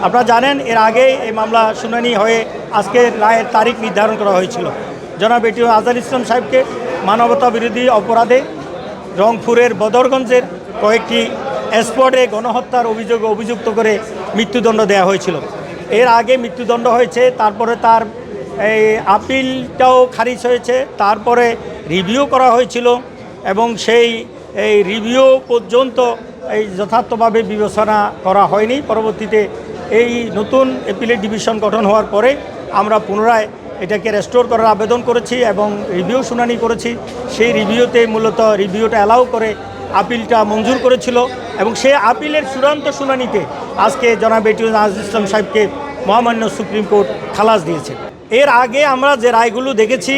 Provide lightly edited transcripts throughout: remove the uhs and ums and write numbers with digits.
আপনারা জানেন এর আগে এই মামলা শুনানি হয়ে আজকে রায়ের তারিখ নির্ধারণ করা হয়েছিল। জনাব এটিএম আজহার ইসলাম সাহেবকে মানবতা বিরোধী অপরাধে রংপুরের বদরগঞ্জের কয়েকটি স্পটে গণহত্যার অভিযোগে অভিযুক্ত করে মৃত্যুদণ্ড দেওয়া হয়েছিল। এর আগে মৃত্যুদণ্ড হয়েছে, তারপরে তার এই আপিলটাও খারিজ হয়েছে, তারপরে রিভিউ করা হয়েছিল এবং সেই রিভিউ পর্যন্ত যথার্থভাবে বিবেচনা করা হয়নি। পরবর্তীতে এই নতুন অ্যাপিলেট ডিভিশন গঠন হওয়ার পরে আমরা পুনরায় এটাকে রেস্টোর করার আবেদন করেছি এবং রিভিউ শুনানি করেছি। সেই রিভিউতে মূলত রিভিউটা অ্যালাউ করে আপিলটা মঞ্জুর করেছিল এবং সেই আপিলের চূড়ান্ত শুনানিতে আজকে জনাব এটিএম আজহার ইসলাম সাহেবকে মহামান্য সুপ্রিম কোর্ট খালাস দিয়েছে। এর আগে আমরা যে রায়গুলো দেখেছি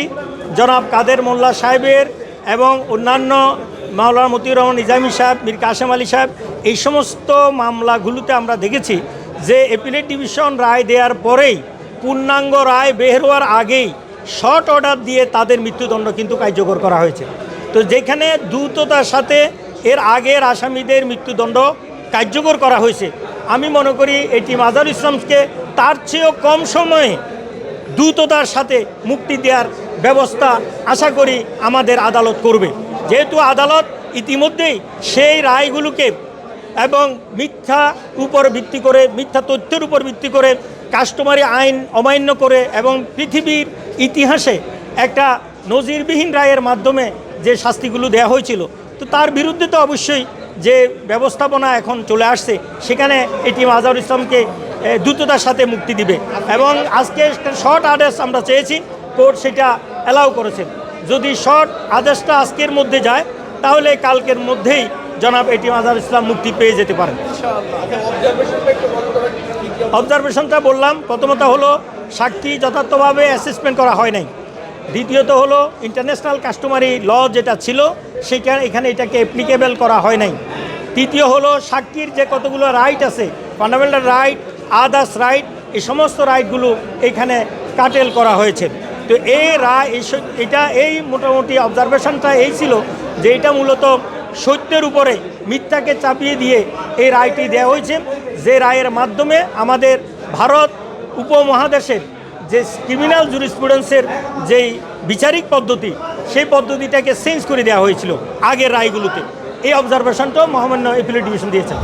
জনাব কাদের মোল্লা সাহেবের এবং অন্যান্য মাওলানা মতিউর রহমান নিজামী সাহেব, মীর কাসেম আলী সাহেব, এই সমস্ত মামলাগুলোতে আমরা দেখেছি যে অ্যাপিলেট ডিভিশন রায় দেওয়ার পরেই পূর্ণাঙ্গ রায় বের হওয়ার আগেই শর্ট অর্ডার দিয়ে তাদের মৃত্যুদণ্ড কিন্তু কার্যকর করা হয়েছে। তো যেখানে দ্রুততার সাথে এর আগের আসামিদের মৃত্যুদণ্ড কার্যকর করা হয়েছে, আমি মনে করি এটিএম আজহার ইসলামকে তার চেয়েও কম সময়ে দ্রুততার সাথে মুক্তি দেওয়ার ব্যবস্থা আশা করি আমাদের আদালত করবে। যেহেতু আদালত ইতিমধ্যেই সেই রায়গুলোকে এবং মিথ্যা উপর ভিত্তি করে, মিথ্যা তথ্যের উপর ভিত্তি করে কাস্টমারি আইন অমান্য করে এবং পৃথিবীর ইতিহাসে একটা নজিরবিহীন রায়ের মাধ্যমে যে শাস্তিগুলো দেওয়া হয়েছিল, তো তার বিরুদ্ধে তো অবশ্যই যে ব্যবস্থাপনা এখন চলে আসছে, সেখানে এটিএম আজহার ইসলামকে দ্রুততার সাথে মুক্তি দিবে এবং আজকে শর্ট আদেশ আমরা চেয়েছি, কোর্ট সেটা অ্যালাউ করেছেন। যদি শর্ট আদেশটা আজকের মধ্যে যায় তাহলে কালকের মধ্যেই জনাব এটিএম আজহার ইসলাম মুক্তি পেয়ে যেতে পারেন। অবজারভেশনটা বললাম, প্রথমত হলো সাক্ষী যথার্থভাবে অ্যাসেসমেন্ট করা হয় নাই, দ্বিতীয়ত হলো ইন্টারন্যাশনাল কাস্টমারি ল যেটা ছিল সেখানে এখানে এটাকে অ্যাপ্লিকেবল করা হয় নাই, তৃতীয় হলো সাক্ষীর যে কতগুলো রাইট আছে, ফান্ডামেন্টাল রাইট, আদার্স রাইট, এই সমস্ত রাইটগুলো এখানে কাটেল করা হয়েছে। তো এই রায় এই মোটামুটি অবজারভেশনটা এই ছিল যে এটা মূলত সত্যের উপরে মিথ্যাকে চাপিয়ে দিয়ে এই রায়টি দেওয়া হয়েছে, যে রায়ের মাধ্যমে আমাদের ভারত উপমহাদেশের যে ক্রিমিনাল জুরিসপ্রুডেন্সের যেই বিচারিক পদ্ধতি, সেই পদ্ধতিটাকে চেঞ্জ করে দেওয়া হয়েছিল আগের রায়গুলোতে। এই অবজারভেশনটাও মহামান্য অ্যাপিলেট ডিভিশন দিয়েছেন।